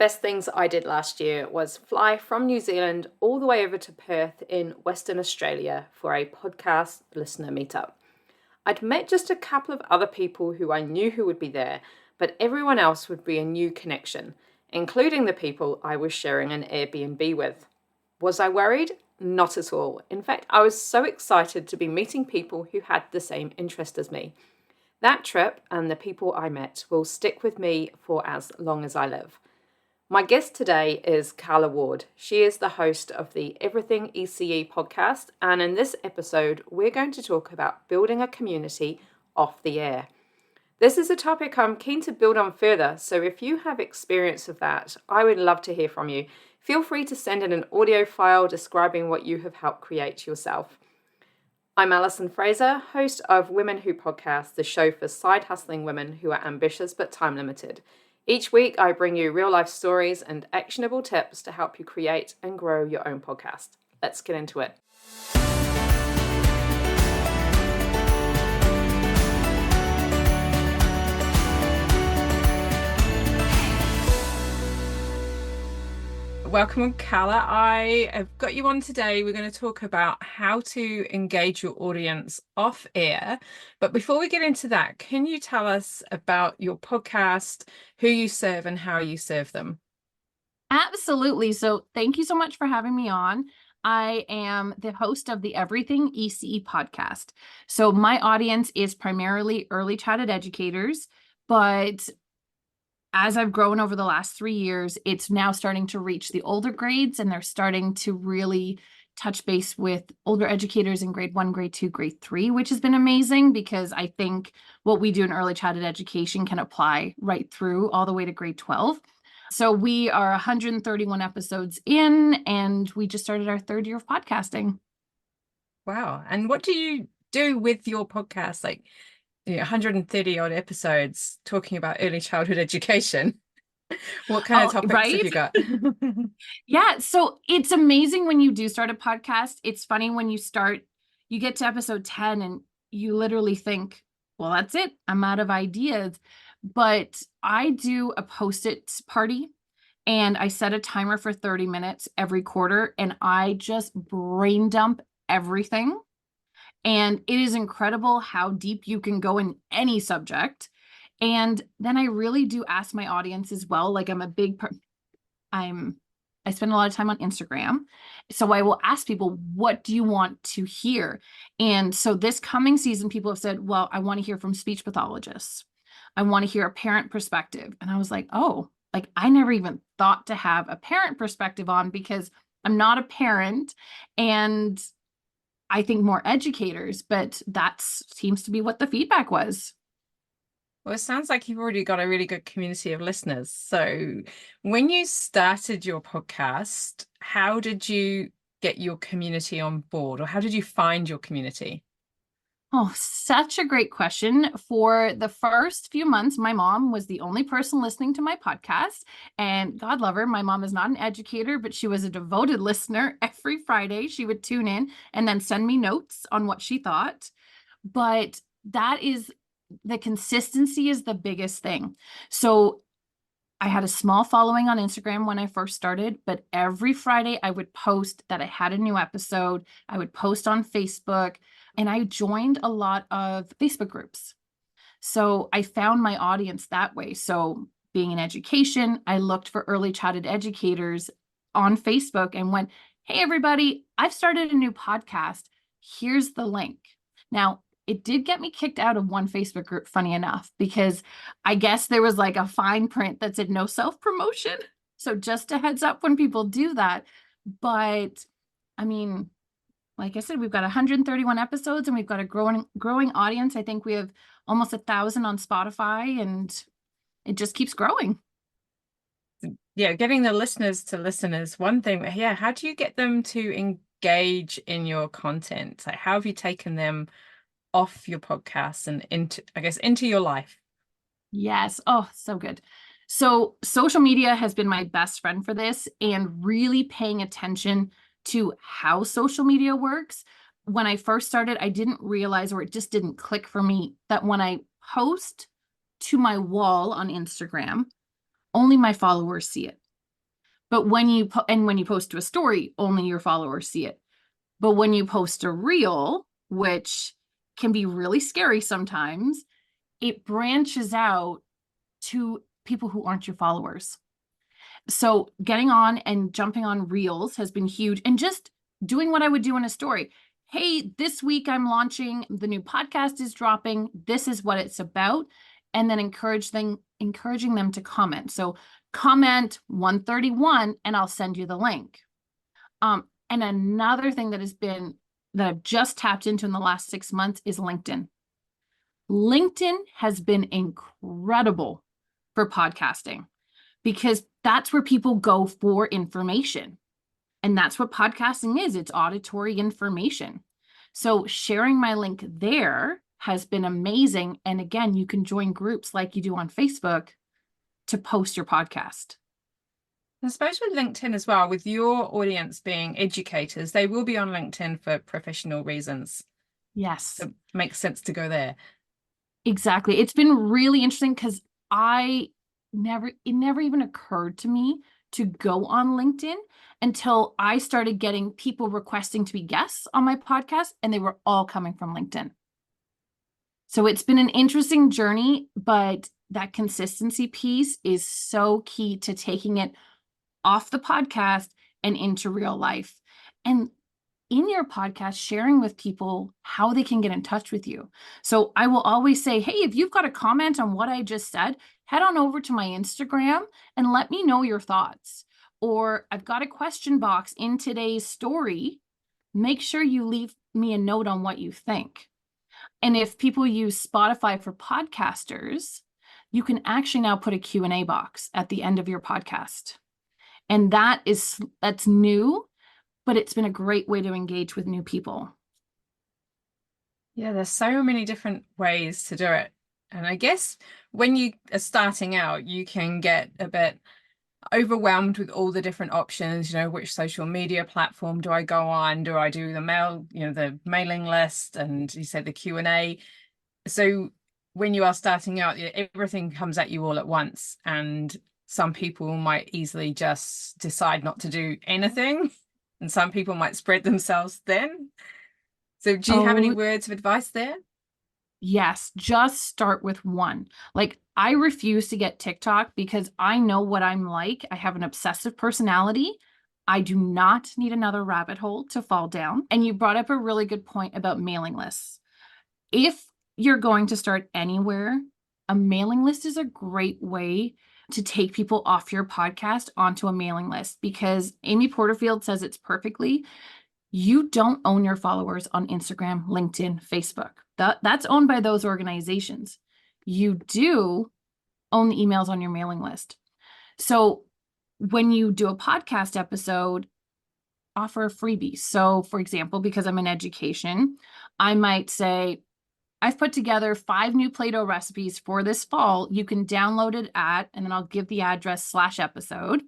best things I did last year was fly from New Zealand all the way over to Perth in Western Australia for a podcast listener meetup. I'd met just a couple of other people who I knew who would be there, but everyone else would be a new connection, including the people I was sharing an Airbnb with. Was I worried? Not at all. In fact, I was so excited to be meeting people who had the same interest as me. That trip and the people I met will stick with me for as long as I live. My guest today is Carla Ward. She is the host of the Everything ECE podcast, and in this episode, we're going to talk about building a community off the air. This is a topic I'm keen to build on further, so if you have experience of that, I would love to hear from you. Feel free to send in an audio file describing what you have helped create yourself. I'm Alison Fraser, host of Women Who Podcast, the show for side hustling women who are ambitious but time limited. Each week, I bring you real life stories and actionable tips to help you create and grow your own podcast. Let's get into it. Welcome, Carla. I have got you on today. We're going to talk about how to engage your audience off air. But before we get into that, can you tell us about your podcast, who you serve and how you serve them? Absolutely. So thank you so much for having me on. I am the host of the Everything ECE podcast. So my audience is primarily early childhood educators, but as I've grown over the last 3 years, it's now starting to reach the older grades, and they're starting to really touch base with older educators in grade 1, grade 2, grade 3, which has been amazing because I think what we do in early childhood education can apply right through all the way to grade 12. So we are 131 episodes in, and we just started our 3rd year of podcasting. Wow. And what do you do with your podcast? 130 odd episodes talking about early childhood education. What kind of topics have you got? Yeah, so it's amazing when you do start a podcast. It's funny when you get to episode 10 and you literally think, well, that's it. I'm out of ideas. But I do a Post-it party, and I set a timer for 30 minutes every quarter, and I just brain dump everything. And it is incredible how deep you can go in any subject. And then I really do ask my audience as well. Like I spend a lot of time on Instagram. So I will ask people, what do you want to hear? And so this coming season, people have said, well, I want to hear from speech pathologists. I want to hear a parent perspective. And I was like, oh, like I never even thought to have a parent perspective on because I'm not a parent. And I think more educators, but that seems to be what the feedback was. Well, it sounds like you've already got a really good community of listeners. So when you started your podcast, how did you get your community on board, or how did you find your community? Oh, such a great question. For the first few months, my mom was the only person listening to my podcast. And God love her, my mom is not an educator, but she was a devoted listener. Every Friday, she would tune in and then send me notes on what she thought. But the consistency is the biggest thing. So I had a small following on Instagram when I first started, but every Friday I would post that I had a new episode. I would post on Facebook, and I joined a lot of Facebook groups. So I found my audience that way. So being in education, I looked for early childhood educators on Facebook and went, hey, everybody, I've started a new podcast. Here's the link. Now, it did get me kicked out of one Facebook group, funny enough, because I guess there was like a fine print that said no self-promotion. So just a heads up when people do that. But I mean, like I said, we've got 131 episodes and we've got a growing audience. I think we have almost 1,000 on Spotify, and it just keeps growing. Yeah, getting the listeners to listen is one thing. But yeah, how do you get them to engage in your content? Like, how have you taken them off your podcast and into your life? Yes. Oh, so good. So social media has been my best friend for this, and really paying attention to how social media works. When I first started, I didn't realize, or it just didn't click for me, that when I post to my wall on Instagram, only my followers see it. But when you post to a story, only your followers see it. But when you post a reel, which can be really scary sometimes, it branches out to people who aren't your followers. So getting on and jumping on reels has been huge, and just doing what I would do in a story. Hey, this week I'm launching, the new podcast is dropping. This is what it's about. And then encouraging them to comment. So comment 131 and I'll send you the link. And another thing that I've just tapped into in the last 6 months is LinkedIn. LinkedIn has been incredible for podcasting because that's where people go for information. And that's what podcasting is. It's auditory information. So sharing my link there has been amazing. And again, you can join groups like you do on Facebook to post your podcast. I suppose with LinkedIn as well, with your audience being educators, they will be on LinkedIn for professional reasons. Yes. So it makes sense to go there. Exactly. It's been really interesting because it never even occurred to me to go on LinkedIn until I started getting people requesting to be guests on my podcast, and they were all coming from LinkedIn. So it's been an interesting journey, but that consistency piece is so key to taking it off the podcast and into real life. And in your podcast, sharing with people how they can get in touch with you. So I will always say, hey, if you've got a comment on what I just said, head on over to my Instagram and let me know your thoughts. Or I've got a question box in today's story. Make sure you leave me a note on what you think. And if people use Spotify for podcasters, you can actually now put a Q&A box at the end of your podcast. And that's new, but it's been a great way to engage with new people. Yeah, there's so many different ways to do it. And I guess when you are starting out, you can get a bit overwhelmed with all the different options, which social media platform do I go on? Do I do the the mailing list? And you said the Q&A. So when you are starting out, everything comes at you all at once. And some people might easily just decide not to do anything. And some people might spread themselves then. So do you have any words of advice there? Yes, just start with one. Like, I refuse to get TikTok because I know what I'm like. I have an obsessive personality. I do not need another rabbit hole to fall down. And you brought up a really good point about mailing lists. If you're going to start anywhere, a mailing list is a great way to take people off your podcast onto a mailing list, because Amy Porterfield says it's perfectly. You don't own your followers on Instagram, LinkedIn, Facebook. That's owned by those organizations. You do own the emails on your mailing list. So when you do a podcast episode, offer a freebie. So for example, because I'm in education, I might say, I've put together 5 new Play-Doh recipes for this fall. You can download it at, and then I'll give the address /episode.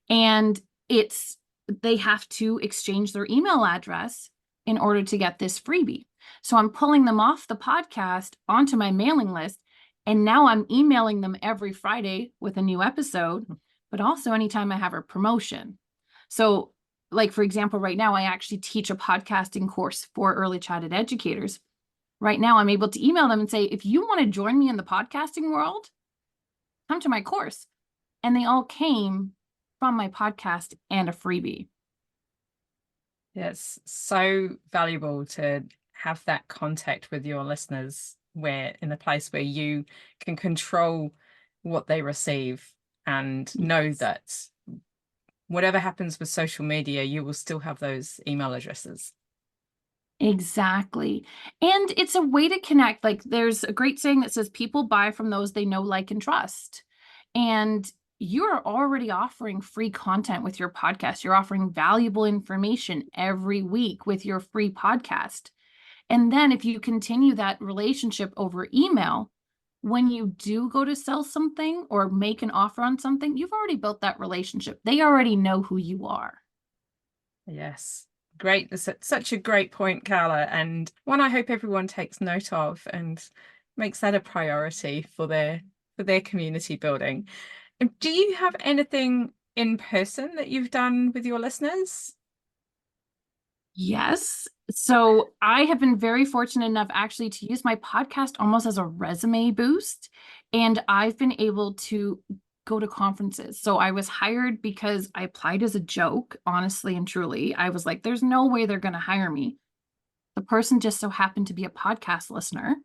And they have to exchange their email address in order to get this freebie. So I'm pulling them off the podcast onto my mailing list. And now I'm emailing them every Friday with a new episode, but also anytime I have a promotion. So like, for example, right now, I actually teach a podcasting course for early childhood educators. Right now, I'm able to email them and say, if you want to join me in the podcasting world, come to my course. And they all came from my podcast and a freebie. It's so valuable to have that contact with your listeners, where in a place where you can control what they receive and know that whatever happens with social media, you will still have those email addresses. Exactly. And it's a way to connect. Like, there's a great saying that says people buy from those they know, like, and trust. And you're already offering free content with your podcast. You're offering valuable information every week with your free podcast. And then if you continue that relationship over email, when you do go to sell something or make an offer on something, you've already built that relationship. They already know who you are. Yes. Great. That's such a great point, Carla, and one I hope everyone takes note of and makes that a priority for their community building. And do you have anything in person that you've done with your listeners? Yes. So I have been very fortunate enough actually to use my podcast almost as a resume boost. And I've been able to go to conferences. So I was hired because I applied as a joke, honestly and truly. I was like, there's no way they're going to hire me. The person just so happened to be a podcast listener.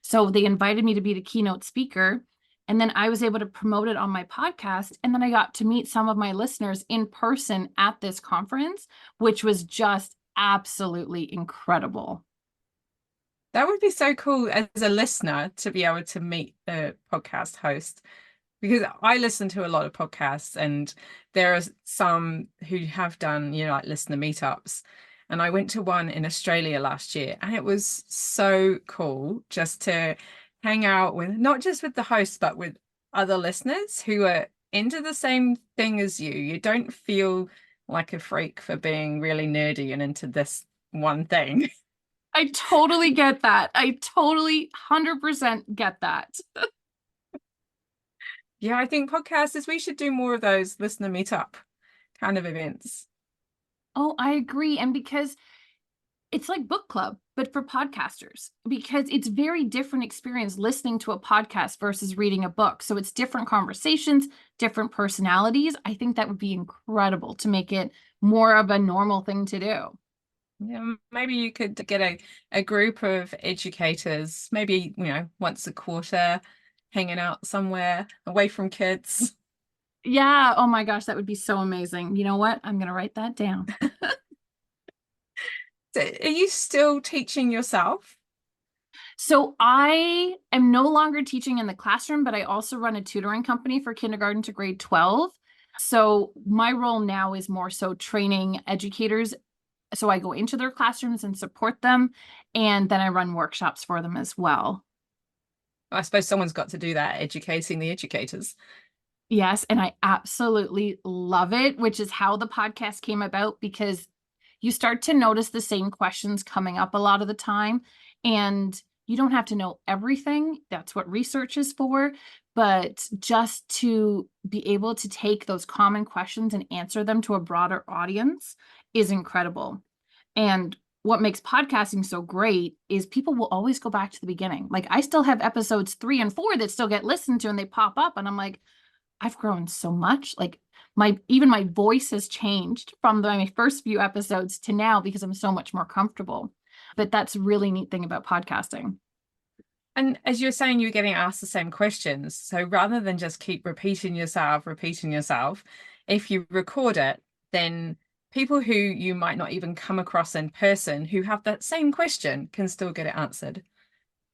So they invited me to be the keynote speaker. And then I was able to promote it on my podcast. And then I got to meet some of my listeners in person at this conference, which was just absolutely incredible. That would be so cool as a listener to be able to meet the podcast host, because I listen to a lot of podcasts, and there are some who have done, like listener meetups. And I went to one in Australia last year, and it was so cool just to hang out with, not just with the host, but with other listeners who are into the same thing as you. You don't feel like a freak for being really nerdy and into this one thing. I totally get that. I totally 100% get that. Yeah, I think podcasters, we should do more of those listener meetup kind of events. Oh, I agree. And because it's like book club, but for podcasters, because it's very different experience listening to a podcast versus reading a book. So it's different conversations, different personalities. I think that would be incredible to make it more of a normal thing to do. Yeah, maybe you could get a group of educators, maybe, once a quarter, hanging out somewhere away from kids. Yeah. Oh my gosh, that would be so amazing. You know what? I'm going to write that down. So are you still teaching yourself? So I am no longer teaching in the classroom, but I also run a tutoring company for kindergarten to grade 12. So my role now is more so training educators. So I go into their classrooms and support them, and then I run workshops for them as well. I suppose someone's got to do that, educating the educators. Yes, and I absolutely love it, which is how the podcast came about, because you start to notice the same questions coming up a lot of the time, and you don't have to know everything. That's what research is for, but just to be able to take those common questions and answer them to a broader audience is incredible. And what makes podcasting so great is people will always go back to the beginning. Like I still have episodes 3 and 4 that still get listened to, and they pop up and I'm like, I've grown so much. Like even my voice has changed from my first few episodes to now because I'm so much more comfortable. But that's a really neat thing about podcasting. And as you're saying, you're getting asked the same questions. So rather than just keep repeating yourself, if you record it, then people who you might not even come across in person who have that same question can still get it answered.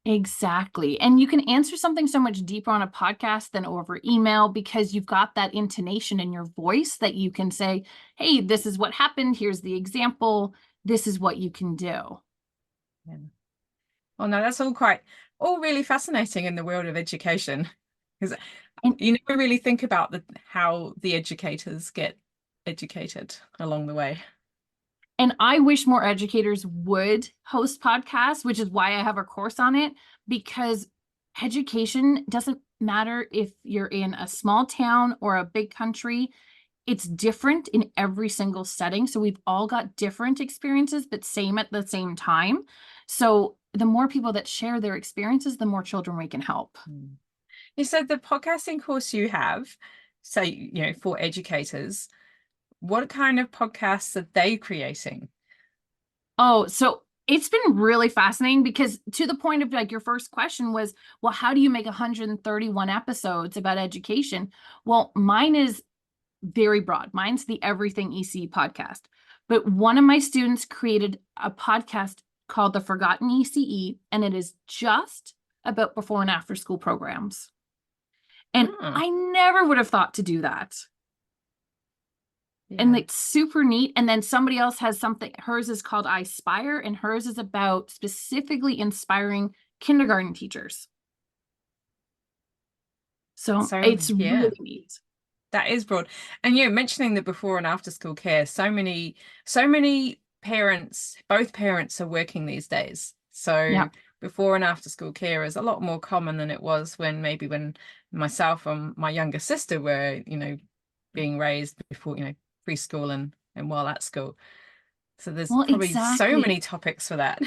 Exactly. And you can answer something so much deeper on a podcast than over email because you've got that intonation in your voice that you can say, hey, this is what happened. Here's the example. This is what you can do. Yeah. Well, no, that's all really fascinating in the world of education, because you never really think about how the educators get educated along the way. And I wish more educators would host podcasts, which is why I have a course on it, because education doesn't matter if you're in a small town or a big country. It's different in every single setting. So we've all got different experiences, but same at the same time. So the more people that share their experiences, the more children we can help. You said the podcasting course you have, so, for educators, what kind of podcasts are they creating? Oh, so it's been really fascinating because to the point of like your first question was, well, how do you make 131 episodes about education? Well, mine is very broad. Mine's the Everything ECE podcast. But one of my students created a podcast called The Forgotten ECE, and it is just about before and after school programs. And I never would have thought to do that. And it's super neat. And then somebody else has something, hers is called I Spire, and hers is about specifically inspiring kindergarten teachers. So it's really neat. That is broad. And mentioning the before and after school care, so many parents, both parents are working these days. So before and after school care is a lot more common than it was when myself and my younger sister were, being raised before, preschool and while at school. So there's Well, probably so exactly. many topics for that.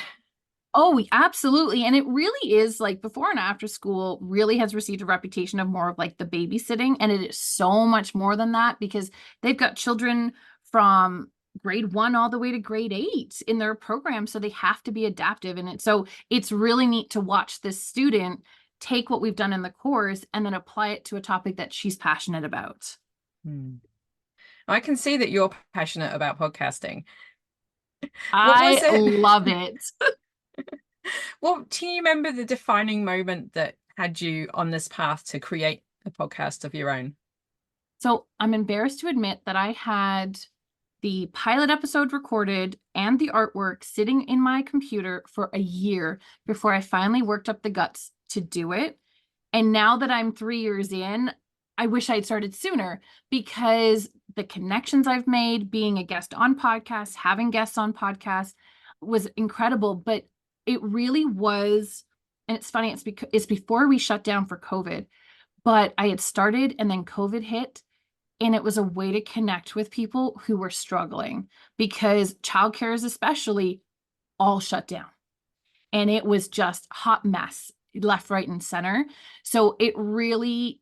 Oh, absolutely. And it really is like before and after school really has received a reputation of more of like the babysitting. And it is so much more than that because they've got children from grade 1 all the way to grade 8 in their program. So they have to be adaptive. And so it's really neat to watch this student take what we've done in the course and then apply it to a topic that she's passionate about. I can see that you're passionate about podcasting. What was I it? love it. Well, do you remember the defining moment that had you on this path to create a podcast of your own? So I'm embarrassed to admit that I had the pilot episode recorded and the artwork sitting in my computer for a year before I finally worked up the guts to do it. And now that I'm 3 years in, I wish I'd started sooner because the connections I've made, being a guest on podcasts, having guests on podcasts was incredible. But it really was, and it's funny, it's before we shut down for COVID, but I had started and then COVID hit. And it was a way to connect with people who were struggling because childcare is especially all shut down. And it was just hot mess left, right, and center. So it really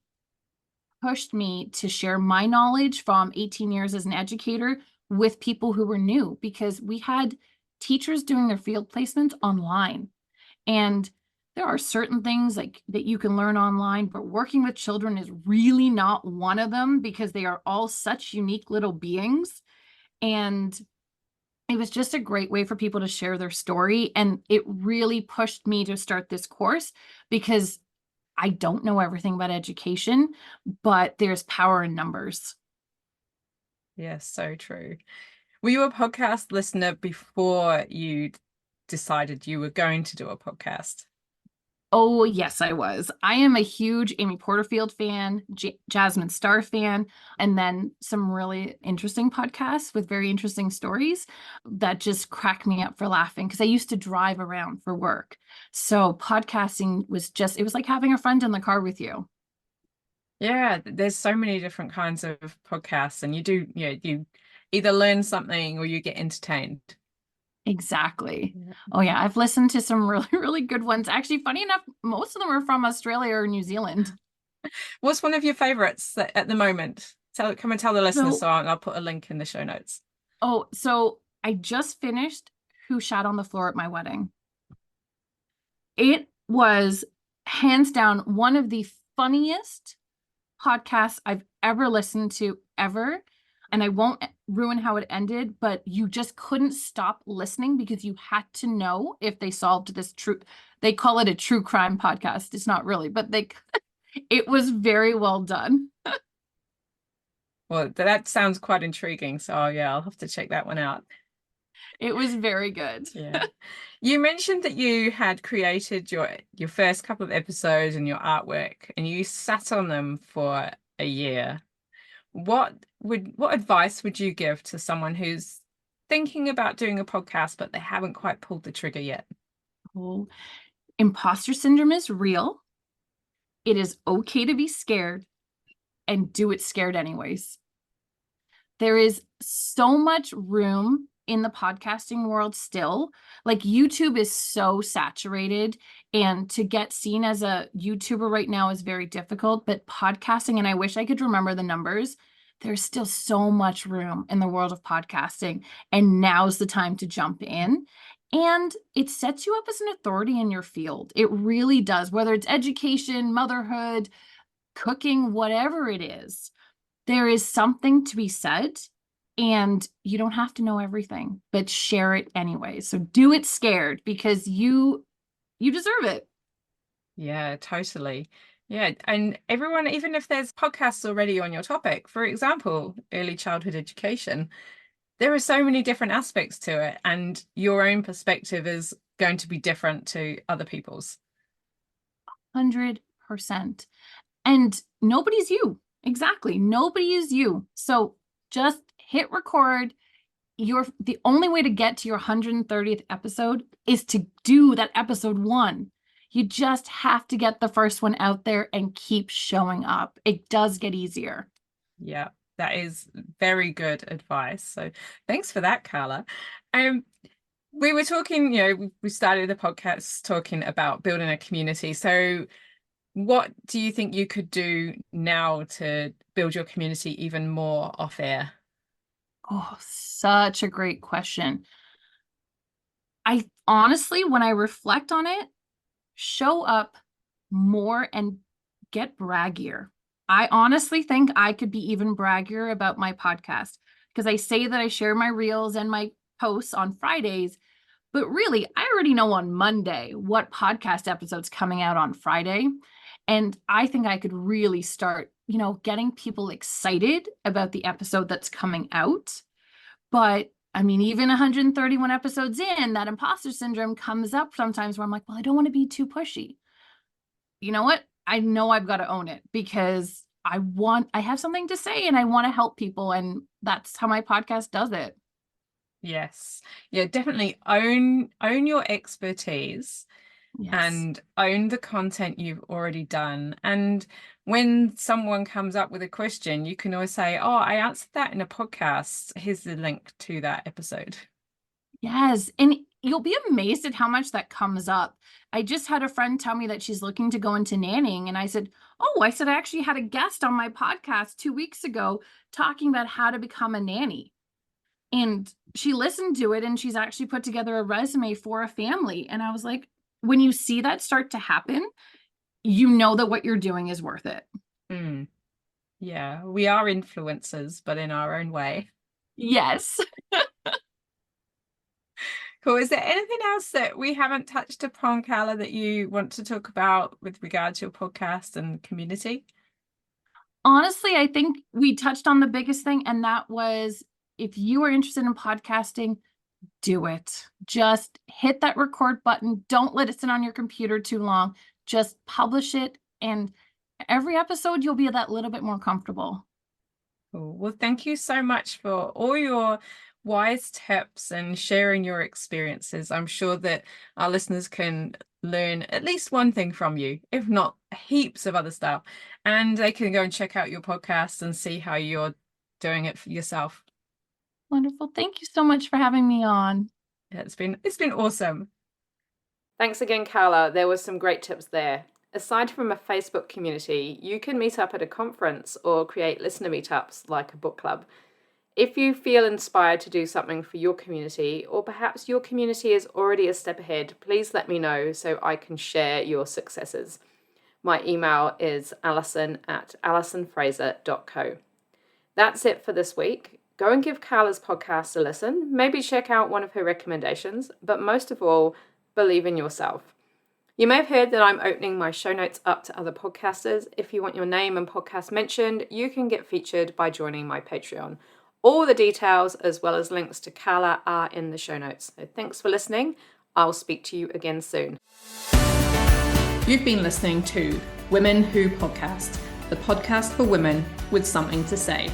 pushed me to share my knowledge from 18 years as an educator with people who were new because we had teachers doing their field placements online. And there are certain things like that you can learn online, but working with children is really not one of them because they are all such unique little beings. And it was just a great way for people to share their story. And it really pushed me to start this course because I don't know everything about education, but there's power in numbers. Yes, so true. Were you a podcast listener before you decided you were going to do a podcast? Oh, yes, I was. I am a huge Amy Porterfield fan, Jasmine Star fan, and then some really interesting podcasts with very interesting stories that just crack me up for laughing because I used to drive around for work. So podcasting was just, it was like having a friend in the car with you. Yeah, there's so many different kinds of podcasts, and you either learn something or you get entertained. Exactly. Yeah. Oh, yeah. I've listened to some really, really good ones. Actually, funny enough, most of them are from Australia or New Zealand. What's one of your favorites at the moment? Come and tell the listeners, So, so I'll put a link in the show notes. so I just finished Who Shat on the Floor at My Wedding. It was hands down one of the funniest podcasts I've ever listened to ever. And I won't ruin how it ended, but you just couldn't stop listening because you had to know if they solved this they call it a true crime podcast. It's not really, but it was very well done. Well, that sounds quite intriguing. So yeah, I'll have to check that one out. It was very good. Yeah. You mentioned that you had created your first couple of episodes and your artwork, and you sat on them for a year. What advice would you give to someone who's thinking about doing a podcast, but they haven't quite pulled the trigger yet? Oh, imposter syndrome is real. It is okay to be scared and do it scared anyways. There is so much room in the podcasting world still. Like YouTube is so saturated, and to get seen as a YouTuber right now is very difficult. But podcasting, and I wish I could remember the numbers, there's still so much room in the world of podcasting. And now's the time to jump in. And it sets you up as an authority in your field. It really does, whether it's education, motherhood, cooking, whatever it is. There is something to be said, and you don't have to know everything, but share it anyway. So do it scared because you deserve it. Yeah, totally. Yeah, and everyone, even if there's podcasts already on your topic, for example, early childhood education, there are so many different aspects to it, and your own perspective is going to be different to other people's. 100%. And nobody's you. Exactly. Nobody is you. So just hit record. The only way to get to your 130th episode is to do that episode 1. You just have to get the first one out there and keep showing up. It does get easier. Yeah, That is very good advice. So thanks for that, Carla. We were talking, we started the podcast talking about building a community. So what do you think you could do now to build your community even more off air? Oh, such a great question. I honestly, when I reflect on it, show up more and get braggier. I honestly think I could be even braggier about my podcast because I say that I share my reels and my posts on Fridays, but really, I already know on Monday what podcast episode's coming out on Friday. And I think I could really start, getting people excited about the episode that's coming out. But I mean, even 131 episodes in, that imposter syndrome comes up sometimes where I'm like, well, I don't want to be too pushy. You know what? I know I've got to own it because I have something to say and I want to help people. And that's how my podcast does it. Yes. Yeah, definitely own your expertise. Yes. And own the content you've already done. And when someone comes up with a question, you can always say, oh, I answered that in a podcast. Here's the link to that episode. Yes. And you'll be amazed at how much that comes up. I just had a friend tell me that she's looking to go into nannying. And I said, I actually had a guest on my podcast 2 weeks ago talking about how to become a nanny. And she listened to it and she's actually put together a resume for a family. And I was like, when you see that start to happen, you know that what you're doing is worth it. Yeah, we are influencers, but in our own way. Yes. Cool. Is there anything else that we haven't touched upon, Carla, that you want to talk about with regard to your podcast and community? Honestly, I think we touched on the biggest thing, and that was if you are interested in podcasting, do it. Just hit that record button. Don't let it sit on your computer too long. Just publish it. And every episode, you'll be that little bit more comfortable. Cool. Well, thank you so much for all your wise tips and sharing your experiences. I'm sure that our listeners can learn at least one thing from you, if not heaps of other stuff. And they can go and check out your podcast and see how you're doing it for yourself. Wonderful. Thank you so much for having me on. Yeah, it's been awesome. Thanks again, Carla. There were some great tips there. Aside from a Facebook community, you can meet up at a conference or create listener meetups like a book club. If you feel inspired to do something for your community, or perhaps your community is already a step ahead, please let me know so I can share your successes. My email is alison@alisonfraser.co. That's it for this week. Go and give Carla's podcast a listen. Maybe check out one of her recommendations, but most of all, believe in yourself. You may have heard that I'm opening my show notes up to other podcasters. If you want your name and podcast mentioned, you can get featured by joining my Patreon. All the details, as well as links to Carla, are in the show notes. So thanks for listening. I'll speak to you again soon. You've been listening to Women Who Podcast, the podcast for women with something to say.